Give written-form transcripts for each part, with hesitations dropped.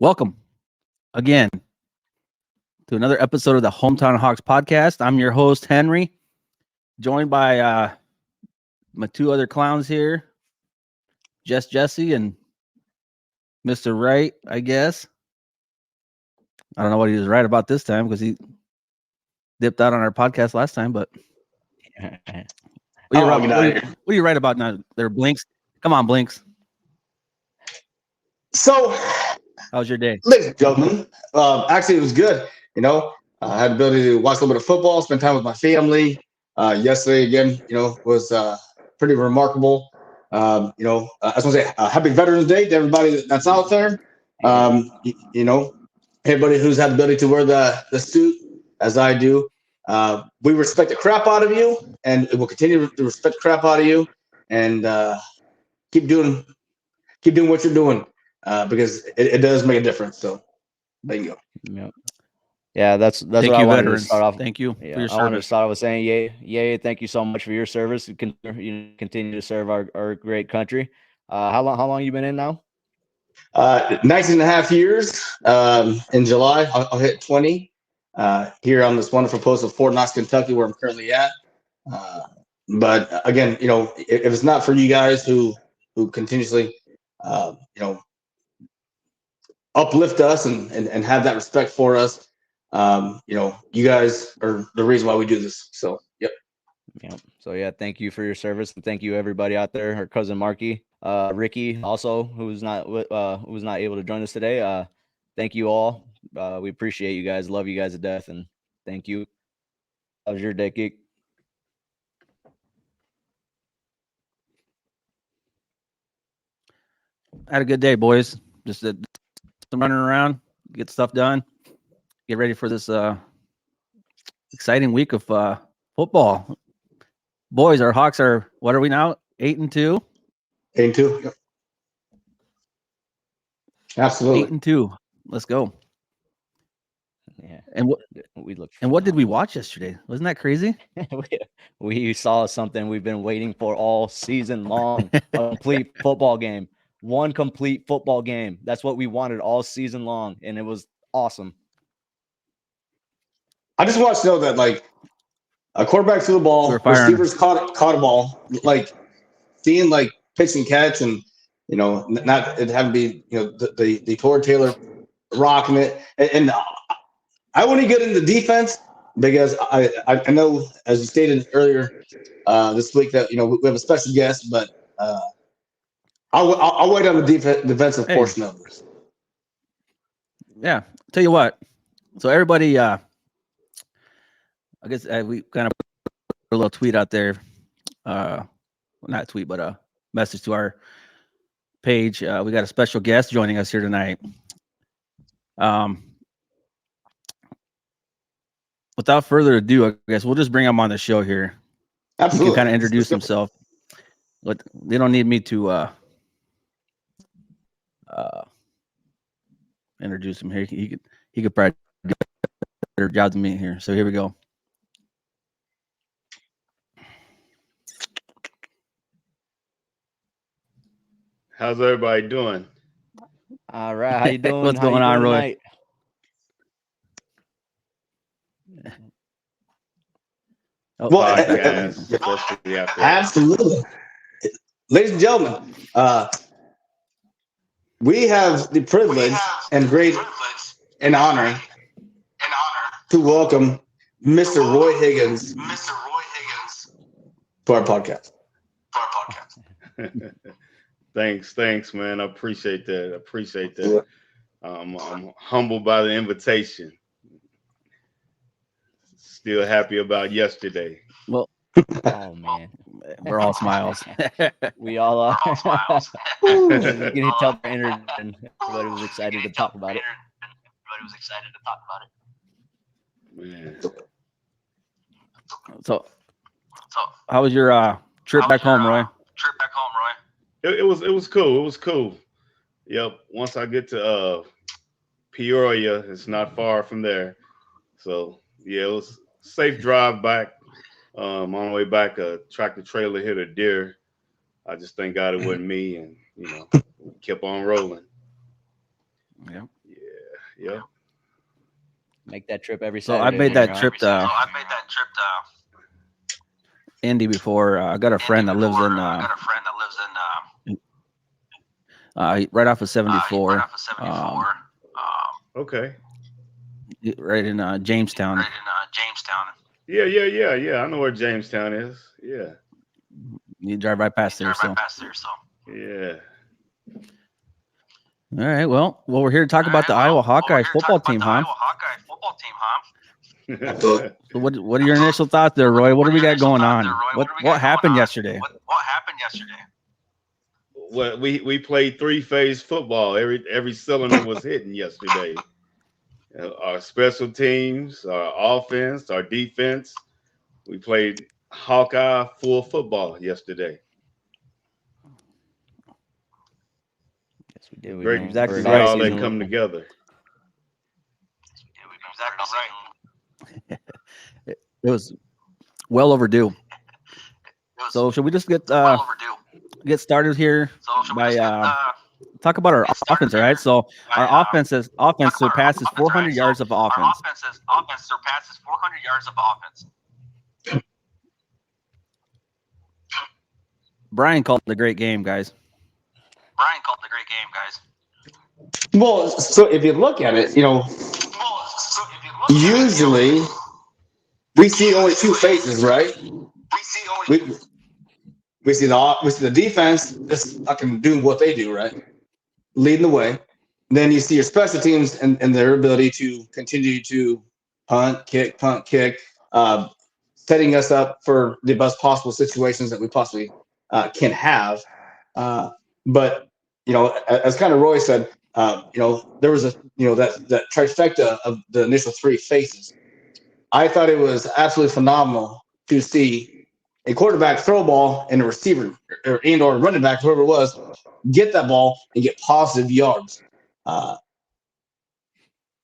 Welcome again to another episode of the Hometown Hawks podcast. I'm your host, Henry, joined by my two other clowns here, Jesse and Mr. Wright, I guess. I don't know what he was right about this time because he dipped out on our podcast last time, but what are you right about now? There, Blinks. Come on, Blinks. So, how's your day? ladies and gentlemen, actually, it was good. I had the ability to watch a little bit of football, spend time with my family. Yesterday, again, was pretty remarkable. I just want to say happy Veterans Day to everybody that's out there. Everybody who's had the ability to wear the suit, as I do. We respect the crap out of you, and we'll continue to respect the crap out of you, and keep doing what you're doing. Because it does make a difference. So there you go. Yep. Yeah, that's Thank what you, I wanted veterans. to start off. Thank you Yeah, for your I wanted to service. start off with saying, yay, thank you so much for your service. You continue to serve our great country. How long you been in now? 19 and a half years. In July, I'll hit 20 here on this wonderful post of Fort Knox, Kentucky, where I'm currently at. But again, if it's not for you guys who continuously, uplift us and have that respect for us, you guys are the reason why we do this. So, yep. So yeah, thank you for your service, and thank you everybody out there. Our cousin Marky, Ricky, also who's not able to join us today. Thank you all. We appreciate you guys. Love you guys to death, and thank you. How was your day, Geek? I had a good day, boys. Just some running around, get stuff done, get ready for this exciting week of football. Boys, our Hawks are, what are we now? 8-2? 8-2. Yep. Absolutely. 8-2. Let's go. Yeah. And what we look. And what did we watch yesterday? Wasn't that crazy? we saw something we've been waiting for all season long. A complete football game. One complete football game. That's what we wanted all season long, and it was awesome. I just want to know that, like, a quarterback threw the ball, receivers caught a ball, like seeing like pitch and catch, and not it having to be the Torrey Taylor rocking it, and I want to get into defense because I know, as you stated earlier this week, that we have a special guest, but I'll wait on the defensive portion of this. Yeah, tell you what. So everybody, I guess we kind of put a little tweet out there, not tweet, but a message to our page. We got a special guest joining us here tonight. Without further ado, I guess we'll just bring him on the show here. Absolutely. He can kind of introduce himself. But they don't need me to introduce him here. He could probably do a better job than me here. So here we go. How's everybody doing? All right, how you doing? What's going on, Roy? Tonight? Absolutely. Ladies and gentlemen, we have the privilege and great and honor to welcome Mr. Roy Higgins to our podcast. Thanks, man. I appreciate that. I'm humbled by the invitation. Still happy about yesterday. Well, oh man, we're all smiles. We all are. You can tell the energy, and everybody was excited to talk about it. Man. So how was your trip back home, Roy? It was cool. It was cool. Yep. Once I get to Peoria, it's not far from there. So yeah, it was a safe drive back. On the way back, a tractor trailer hit a deer. I just thank God it wasn't me, and kept on rolling. Yeah. Yeah. Make that trip every So Saturday. I made that trip to Indy before. I got a friend that lives in right off of 74. Okay. Right in Jamestown. Yeah. I know where Jamestown is. Yeah. You drive right past there. So Yeah. all right. Well, we're here to talk about the Iowa Hawkeye football team, huh? Absolutely. So what are your initial thoughts there, Roy? What do we got going on? What happened yesterday? Well, we played three-phase football. Every cylinder was hitting yesterday. Our special teams, our offense, our defense. We played Hawkeye full football yesterday. Yes, we did. We've Great been to exactly see right. all that come together. It was well overdue. So should we just get started here by talk about our offense, all right? So our offense surpasses 400 yards of offense. Brian called it a great game, guys. Well, so if you look at it, usually we see only two faces, right? We see the defense just fucking doing what they do, right? Leading the way. Then you see your special teams and their ability to continue to punt, kick, setting us up for the best possible situations that we possibly can have. But as kind of Roy said, there was that trifecta of the initial three faces. I thought it was absolutely phenomenal to see a quarterback throw a ball and a receiver or running back, whoever it was, get that ball and get positive yards.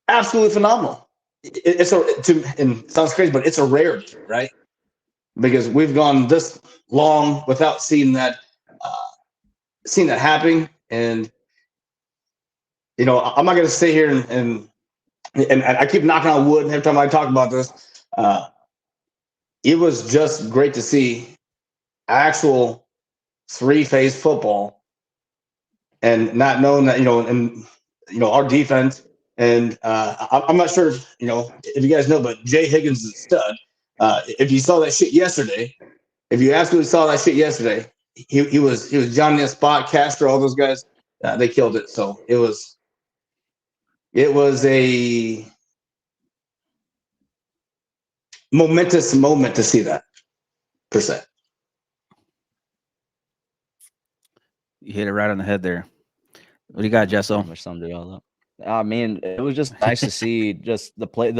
Absolutely phenomenal. It sounds crazy, but it's a rarity, right? Because we've gone this long without seeing that happening. And I'm not going to sit here and I keep knocking on wood every time I talk about this. It was just great to see actual three-phase football, and not knowing that our defense. And I'm not sure if you guys know, but Jay Higgins is a stud. If you saw that shit yesterday, if you absolutely saw that shit yesterday, he was Johnny the Spot, Castro, all those guys. They killed it. So it was a momentous moment to see that, per se. You hit it right on the head there. What do you got, Jesso? Pretty much summed it all up. I mean, it was just nice to see just the play,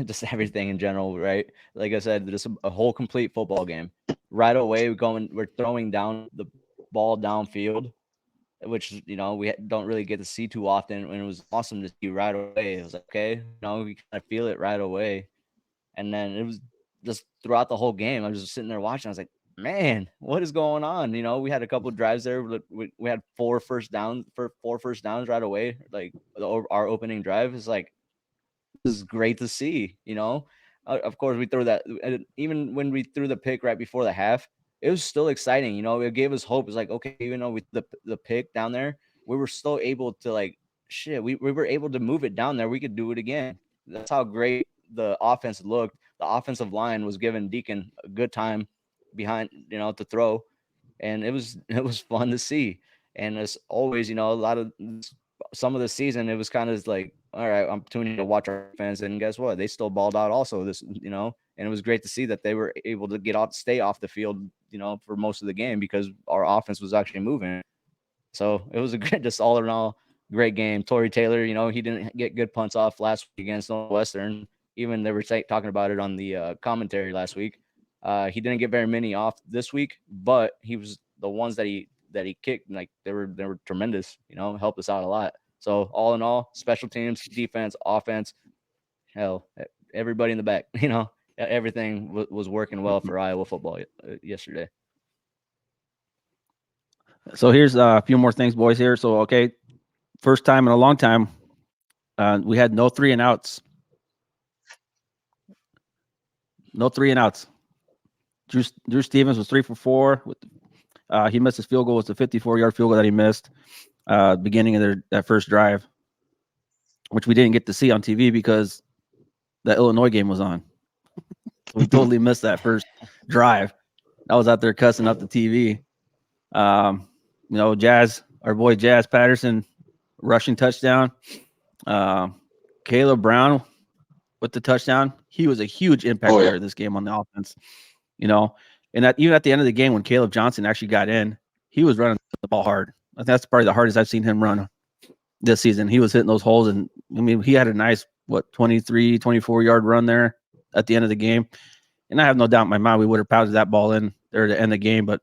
just everything in general, right? Like I said, just a whole complete football game. Right away, we're throwing down the ball downfield, which we don't really get to see too often. And it was awesome to see right away. It was like, okay, we kind of feel it right away. And then it was just throughout the whole game. I was just sitting there watching. I was like, man, what is going on? We had a couple of drives there. We had four first downs right away. Like our opening drive is like, this is great to see. Of course we threw that. Even when we threw the pick right before the half, it was still exciting. It gave us hope. It's like, okay, even though we the pick down there, we were still able to we were able to move it down there. We could do it again. That's how great the offense looked. The offensive line was giving Deacon a good time behind, to throw, and it was fun to see. And as always, some of the season, it was kind of like, all right, I'm tuning to watch our fans, and guess what? They still balled out also this, and it was great to see that they were able to stay off the field, for most of the game because our offense was actually moving. So it was a great, just all in all, great game. Torrey Taylor, he didn't get good punts off last week against Northwestern. Even they were talking about it on the commentary last week. He didn't get very many off this week, but he was the ones that he kicked, like they were tremendous. Helped us out a lot. So all in all, special teams, defense, offense, hell, everybody in the back, everything was working well for Iowa football yesterday. So here's a few more things, boys. Here, so okay, first time in a long time, We had no 3 and outs. No 3 and outs. Drew Stevens was 3 for 4. He missed his field goal. It was a 54-yard field goal that he missed beginning of that first drive, which we didn't get to see on TV because the Illinois game was on. We totally missed that first drive. I was out there cussing up the TV. Our boy Jazz Patterson rushing touchdown. Caleb Brown with the touchdown. He was a huge impact player this game on the offense. And even at the end of the game when Caleb Johnson actually got in, he was running the ball hard. I think that's probably the hardest I've seen him run this season. He was hitting those holes, and he had a nice 23, 24-yard run there at the end of the game. And I have no doubt in my mind we would have pounded that ball in there to end the game, but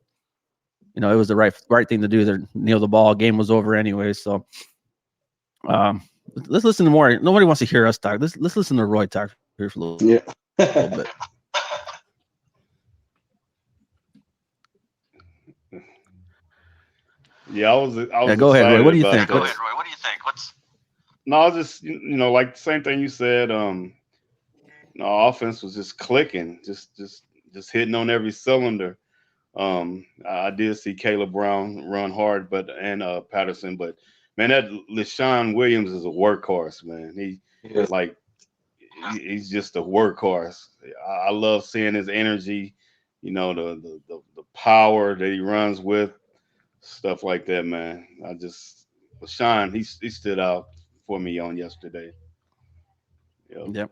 it was the right thing to do. There, kneel the ball. Game was over anyway. So, let's listen to more. Nobody wants to hear us talk. Let's listen to Roy talk here for a little bit. Yeah, I was go ahead, Roy. What do you think? No, I was just like the same thing you said. Offense was just clicking, just hitting on every cylinder. I did see Caleb Brown run hard, and Patterson, but man, that LaShawn Williams is a workhorse, man. He's just a workhorse. I love seeing his energy, the power that he runs with, stuff like that, man. LaShawn, he stood out for me on yesterday. Yep.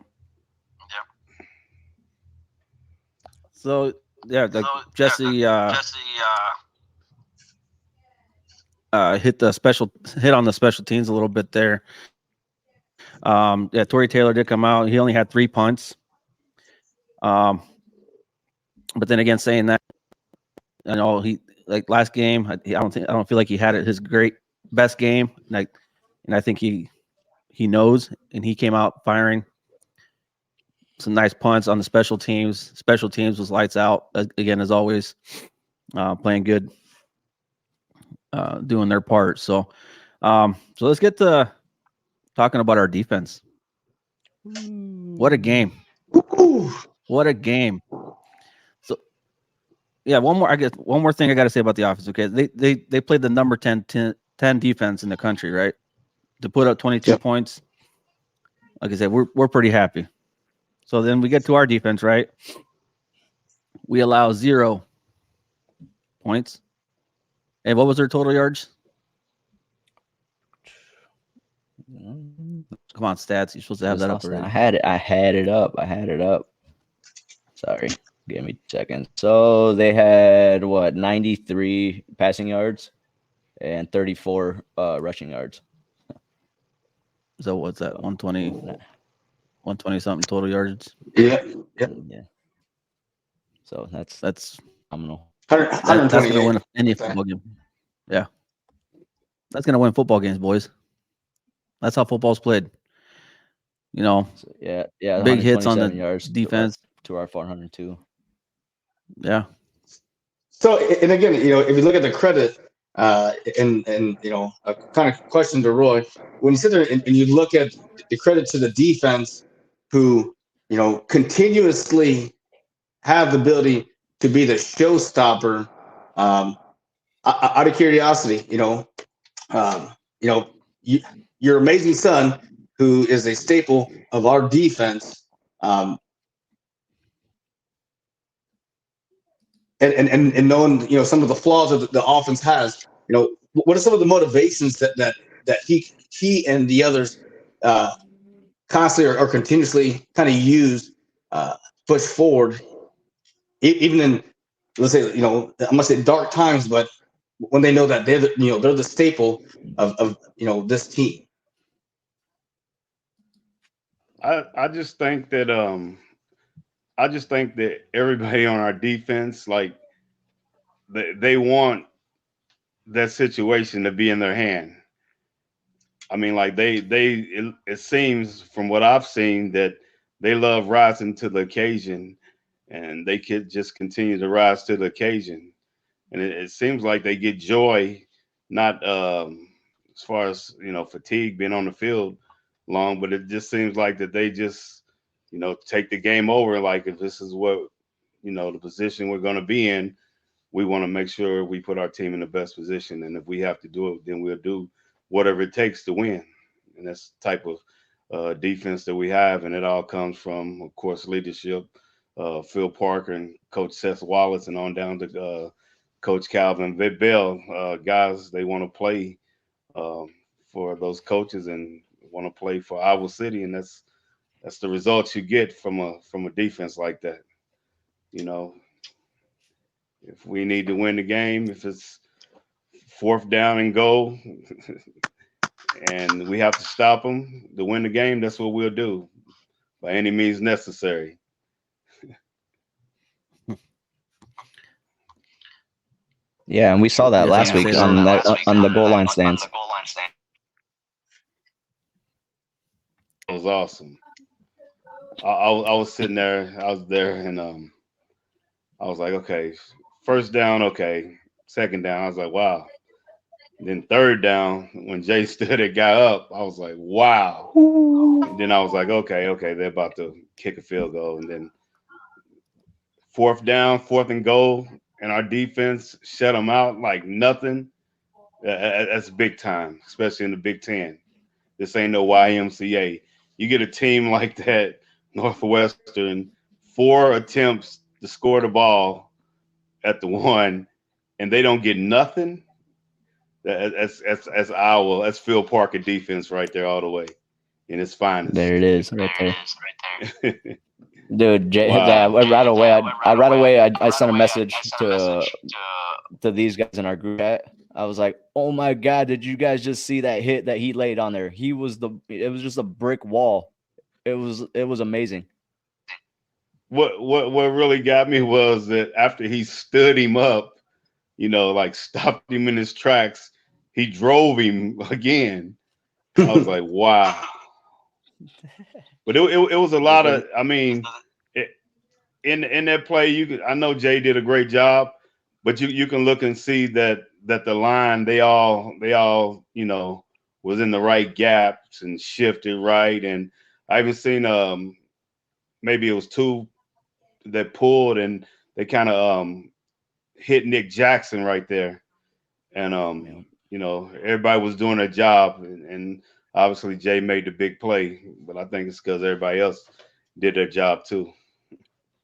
So Jesse hit on the special teams a little bit there. Torrey Taylor did come out. He only had 3 punts. But then again, saying that, he like last game, I don't feel like he had his best game. And I think he knows, and he came out firing some nice punts on the special teams. Special teams was lights out again, as always, playing good, doing their part. So let's get to talking about our defense. What a game! What a game! So yeah, one more thing I got to say about the offense. Okay, they played the number 10 defense in the country, right? To put up 22 points. Like I said, we're pretty happy. So then we get to our defense, right? We allow 0 points. And what was their total yards? Come on, stats. You're supposed to have that up already. I had it up. Sorry. Give me 2 seconds. So they had 93 passing yards and 34 rushing yards. So what's that? 120 something total yards. Yeah. So that's phenomenal. That's gonna win any football game. Yeah, that's gonna win football games, boys. That's how football's played. So, big hits on the yards defense to our 402. Yeah. So, and again, if you look at the credit, and a kind of question to Roy, when you sit there and you look at the credit to the defense, who continuously have the ability to be the showstopper. Out of curiosity, your amazing son, who is a staple of our defense, and knowing some of the flaws that the offense has, what are some of the motivations that he and the others constantly or continuously kind of use, push forward, even in, let's say, I'm gonna say dark times, but when they know that they're the staple of this team. I just think that everybody on our defense, like, they want that situation to be in their hand. I mean, like it seems from what I've seen that they love rising to the occasion, and they could just continue to rise to the occasion. And it seems like they get joy, not as far as fatigue being on the field. long, but it just seems like that they just, take the game over. Like, if this is what, the position we're going to be in, we want to make sure we put our team in the best position. And if we have to do it, then we'll do whatever it takes to win. And that's the type of defense that we have. And it all comes from, of course, leadership, Phil Parker and Coach Seth Wallace, and on down to Coach Calvin Bell. Guys, they want to play for those coaches and want to play for Iowa City. And that's the results you get from a defense like that. If we need to win the game, if it's 4th down and goal, and we have to stop them to win the game, that's what we'll do by any means necessary. Yeah, and we saw that last week on the goal line stands. It was awesome. I was sitting there. I was there, and I was like, okay, 1st down, okay. 2nd down, I was like, wow. And then 3rd down, when Jay stood it, got up, I was like, wow. And then I was like, okay, they're about to kick a field goal. And then 4th down, 4th and goal, and our defense shut them out like nothing. That's big time, especially in the Big Ten. This ain't no YMCA. You get a team like that, Northwestern, 4 attempts to score the ball at the 1, and they don't get nothing. That's Iowa. That's Phil Parker defense right there, all the way in its finest. There it is, right there. Dude, Jay, Wow. right away, I sent a message to these guys in our group chat. I was like, "Oh my God, did you guys just see that hit that he laid on there? It was just a brick wall. It was amazing." What really got me was that after he stood him up, like stopped him in his tracks, he drove him again. I was like, wow. But it was a lot of, I mean, in that play, I know Jay did a great job, but you can look and see that the line, they all was in the right gaps and shifted right. And I even seen maybe it was 2 that pulled and they kind of hit Nick Jackson right there. And everybody was doing their job, and obviously Jay made the big play, but I think it's because everybody else did their job too.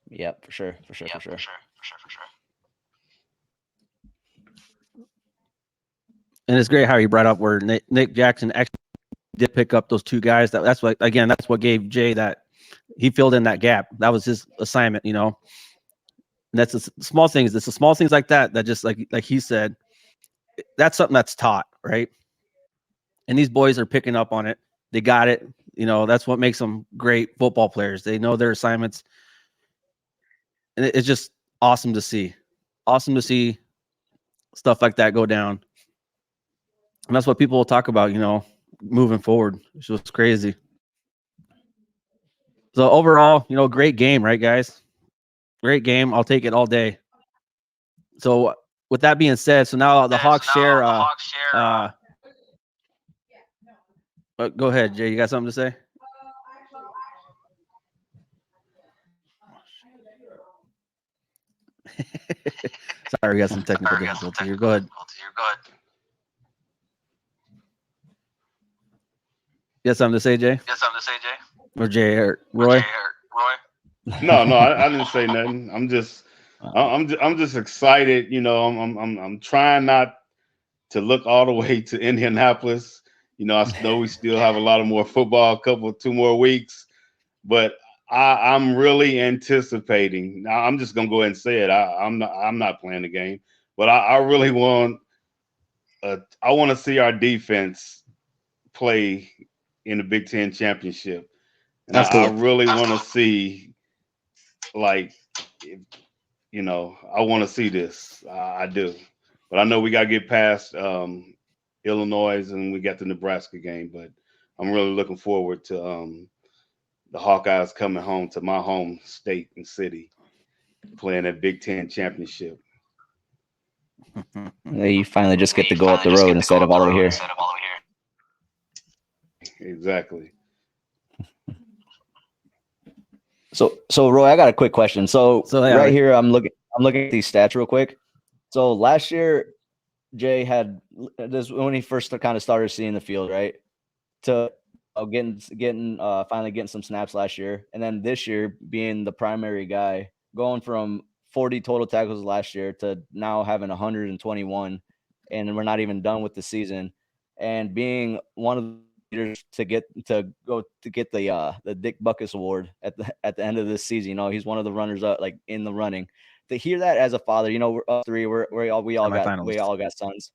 Yep, for sure. And it's great how you brought up where Nick Jackson actually did pick up those 2 guys. That's what gave Jay that he filled in that gap. That was his assignment, And that's the small things. It's the small things like that just like he said, that's something that's taught, right? And these boys are picking up on it. They got it. That's what makes them great football players. They know their assignments. And it's just awesome to see. Awesome to see stuff like that go down. And that's what people will talk about, moving forward. It's just crazy. So overall, great game, right, guys? Great game. I'll take it all day. So with that being said, so now the Hawks share. Go ahead, Jay. You got something to say? Sorry, we got some technical difficulty here. Go ahead. You got something to say, Jay? Or Jay or Roy? No, I didn't say nothing. I'm just excited. I'm trying not to look all the way to Indianapolis. I know we still have a lot of more football, 2 more weeks, but I'm really anticipating. Now, I'm just gonna go ahead and say it. I'm not playing the game, but I really want. I want to see our defense play in the Big Ten championship, and I really want to see, I want to see this. I do, but I know we got to get past Illinois, and we got the Nebraska game, but I'm really looking forward to the Hawkeyes coming home to my home state and city, playing that Big Ten championship. You finally just get to go up the road instead of all over here. Exactly. So Roy, I got a quick question. So yeah, right here, I'm looking at these stats real quick. So last year, Jay had this when he first kind of started seeing the field, right? To finally getting some snaps last year, and then this year being the primary guy, going from 40 total tackles last year to now having 121, and we're not even done with the season, and being one of the leaders to get the Dick Buckus Award at the end of this season. You know, he's one of the runners up, like in the running. To hear that as a father, you know, we're up three, we all got sons.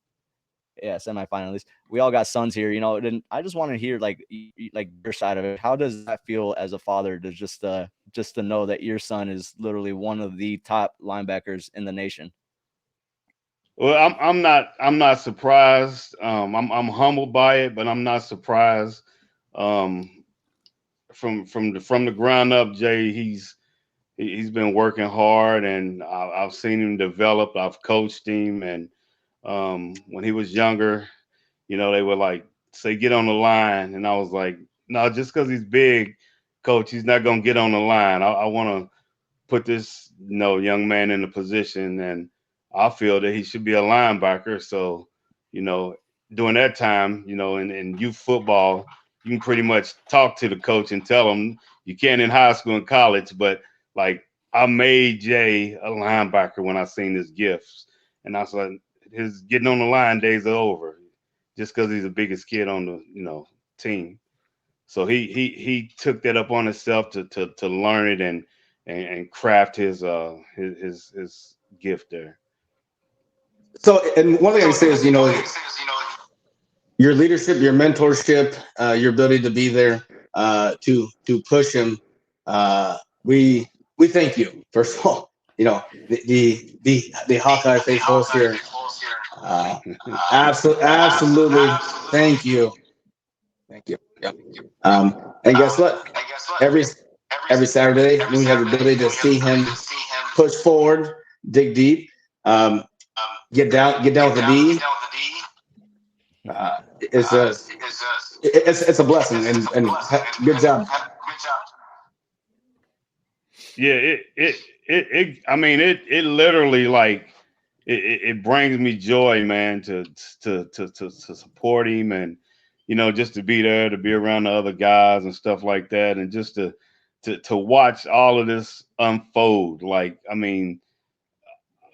Yeah, semifinalists. We all got sons here, you know. And I just want to hear like your side of it. How does that feel as a father to just to know that your son is literally one of the top linebackers in the nation? Well, I'm not surprised. I'm humbled by it, but I'm not surprised. From the ground up, Jay, he's been working hard, and I've seen him develop. I've coached him, and when he was younger, you know, they would like say, get on the line. And I was like, no, just because he's big, coach, he's not going to get on the line. I want to put this, you know, young man in a position, and I feel that he should be a linebacker. So, you know, during that time, you know, in youth football, you can pretty much talk to the coach and tell him. You can in high school and college, but like I made Jay a linebacker when I seen his gifts. And I was like, his getting on the line days are over just because he's the biggest kid on the, you know, team. So he took that up on himself to learn it and craft his gift there. So, and one thing I can say is, you know, your leadership, your mentorship, your ability to be there to push him. We thank you, first of all. You know, the Hawkeye faithfuls here. Absolutely, thank you. Yep. And guess what? Every Saturday, when we have the ability to see him push forward, dig deep, get down with the D. It's a blessing, and good job. Yeah, I mean, it literally like it brings me joy, man, to support him, and you know, just to be there, to be around the other guys and stuff like that, and just to watch all of this unfold. Like, I mean,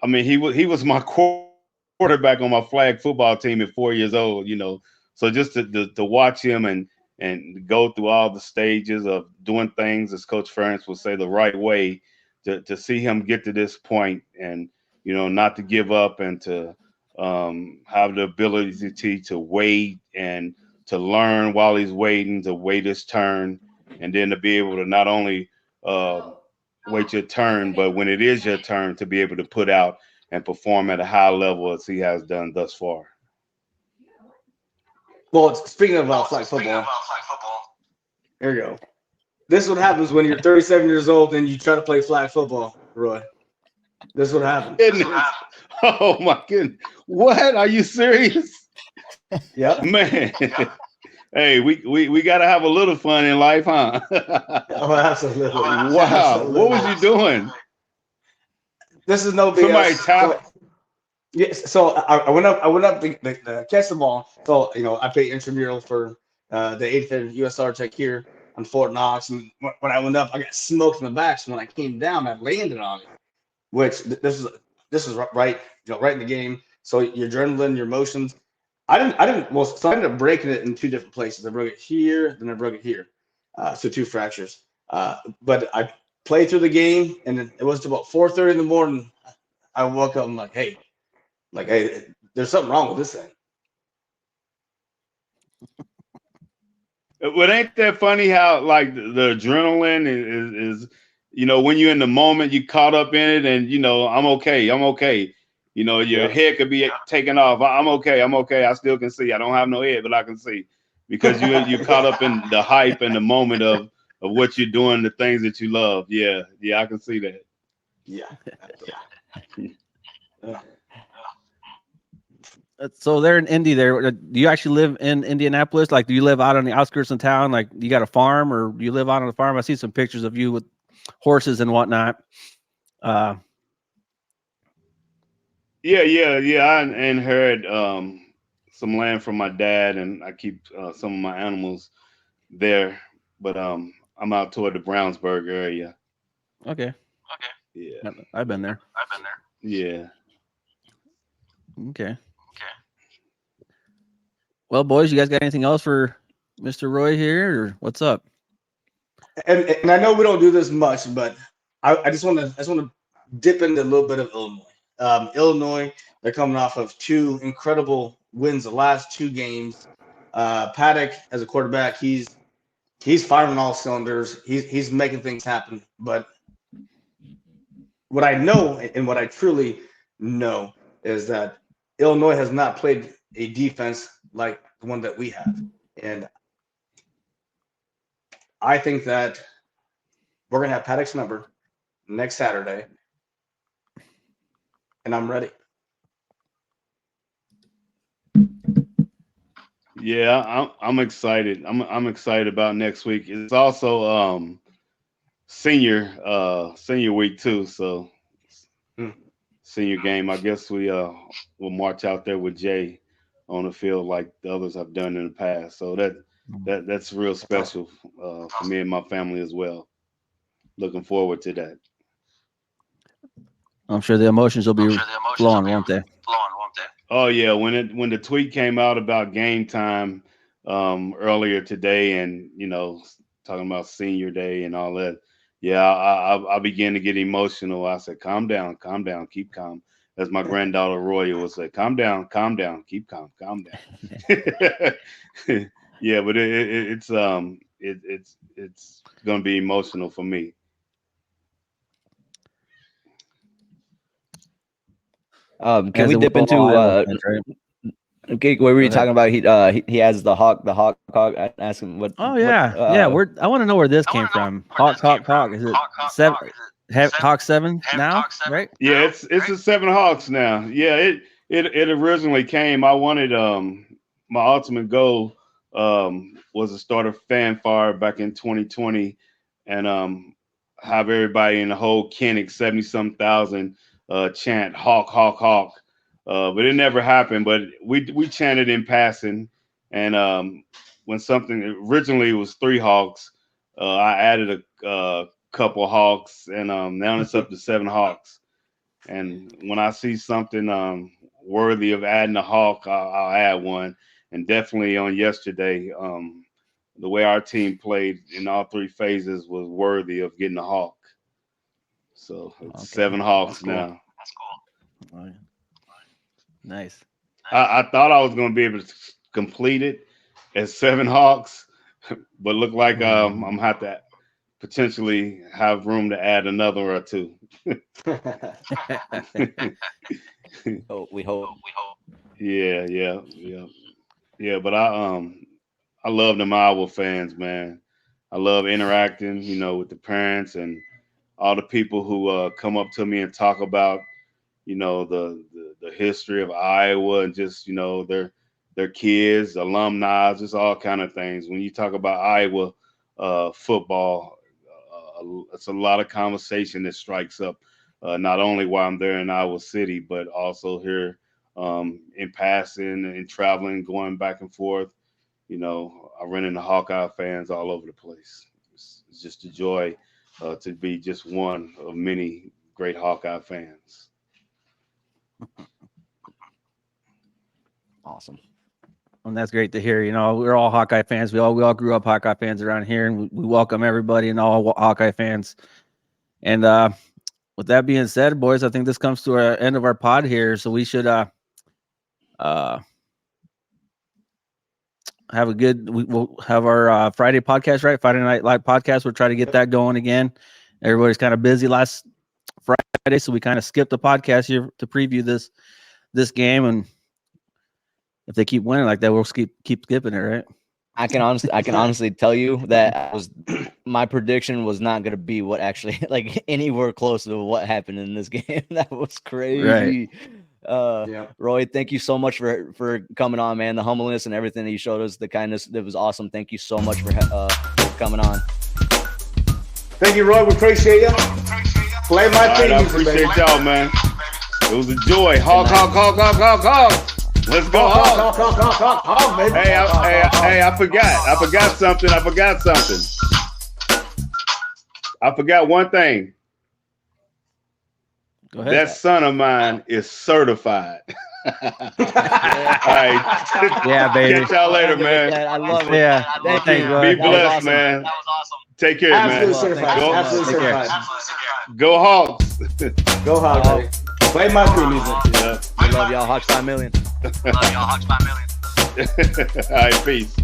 he was my quarterback on my flag football team at 4 years old, you know. So just to watch him and go through all the stages of doing things, as Coach Ferentz would say, the right way, to see him get to this point, and you know, not to give up, and to have the ability to wait and to learn while he's waiting, to wait his turn, and then to be able to not only wait your turn, but when it is your turn, to be able to put out and perform at a high level as he has done thus far. Well, speaking of flag football, here we go. This is what happens when you're 37 years old and you try to play flag football, Roy. This is what happens. Oh my goodness! What? Are you serious? Yeah, man. Hey, we got to have a little fun in life, huh? Oh, absolutely. Wow. Absolutely. What was you doing? This is no BS. Somebody tap. Yes. So I went up to catch the ball. So, you know, I played intramural for the 85th USR Tech here on Fort Knox. And when I went up, I got smoked in the back. So when I came down, I landed on it, which this is right, you know, right in the game. So your adrenaline, your emotions. I ended up breaking it in two different places. I broke it here, then I broke it here. So two fractures. But I played through the game, and it was about 4:30 in the morning. I woke up and hey, there's something wrong with this thing. Well, ain't that funny how like the adrenaline is, you know, when you're in the moment, you caught up in it, and you know, I'm okay. You know, your head could be taken off. I'm okay. I still can see. I don't have no head, but I can see, because you caught up in the hype and the moment of what you're doing, the things that you love. Yeah, I can see that. Yeah. So they're in Indy there. Do you actually live in Indianapolis? Like, do you live out on the outskirts of town? Like, you got a farm, or do you live out on a farm? I see some pictures of you with horses and whatnot. Yeah. I inherited some land from my dad, and I keep some of my animals there. But I'm out toward the Brownsburg area. Okay. Yeah. I've been there. Yeah. Okay. Well, boys, you guys got anything else for Mr. Roy here, or what's up? And I know we don't do this much, but I just want to dip into a little bit of Illinois. Illinois, they're coming off of 2 incredible wins the last 2 games. Paddock as a quarterback, he's firing on all cylinders. He's making things happen. But what I know and what I truly know is that Illinois has not played a defense like the one that we have. And I think that we're going to have Paddock's number next Saturday. And I'm ready. Yeah, I'm excited. I'm excited about next week. It's also senior week too, so senior game. I guess we'll march out there with Jay on the field like the others have done in the past. So that's real special for me and my family as well. Looking forward to that. I'm sure the emotions will be flowing, won't they? Oh yeah, when the tweet came out about game time earlier today, and talking about senior day and all that, yeah, I began to get emotional. I said, "Calm down, keep calm." As my granddaughter Roya would say, "Calm down, keep calm, calm down." Yeah, but it's gonna be emotional for me. Can we dip into okay, what were you talking about? He has the hawk. Ask him what. Oh yeah, I want to know where this came from. Hawk. Is it 7? Hawk 7 now, right? Yeah, it's a 7 Hawks now. Yeah, it originally came. I wanted my ultimate goal was to start a fanfare back in 2020 and have everybody in the whole Kinnick 70-some thousand chant Hawk. But it never happened. But we chanted in passing, and when something originally was 3 Hawks, I added a couple Hawks, and now it's up to 7 Hawks. And when I see something worthy of adding a Hawk, I'll add one. And definitely on yesterday, the way our team played in all 3 phases was worthy of getting a Hawk. So it's 7 Hawks now. That's cool. Oh, yeah. Nice. I thought I was going to be able to complete it as 7 Hawks, but look like I'm going to have to potentially have room to add another or 2. We hope. Yeah. But I love them Iowa fans, man. I love interacting, with the parents and all the people who come up to me and talk about, the history of Iowa and just, their kids, alumni, just all kind of things. When you talk about Iowa football, it's a lot of conversation that strikes up, not only while I'm there in Iowa City, but also here in passing and traveling, going back and forth. I run into Hawkeye fans all over the place. It's just a joy to be just one of many great Hawkeye fans. Awesome. And that's great to hear. We're all Hawkeye fans. We all grew up Hawkeye fans around here, and we welcome everybody and all Hawkeye fans. And with that being said, boys, I think this comes to our end of our pod here. So we should we'll have our Friday podcast, right? Friday Night Live podcast. We'll try to get that going again. Everybody's kind of busy last Friday, so we kind of skipped the podcast here to preview this game. And if they keep winning like that, we'll keep skipping it, right? I can honestly tell you that my prediction was not going to be what actually anywhere close to what happened in this game. That was crazy. Right. Roy, thank you so much for coming on, man. The humbleness and everything that you showed us, the kindness, that was awesome. Thank you so much for coming on. Thank you, Roy. We appreciate you. Play my theme. I appreciate y'all, man. It was a joy. Hog. Let's go, Hog, baby. Hey, I forgot something. I forgot one thing. Go ahead. That son of mine is certified. All right. Yeah, baby. Catch y'all later, man. I love it. Yeah. Thank Thanks, you. bro. Be That was blessed, awesome. man. That was awesome. Take care, Absolutely man. certified. Go- Absolutely take care. certified. Go Hawks. Go Hog, baby. Play my theme music. Yeah. We love y'all, Hawks 5 million. Love y'all, Hawks 5 million. All right, peace.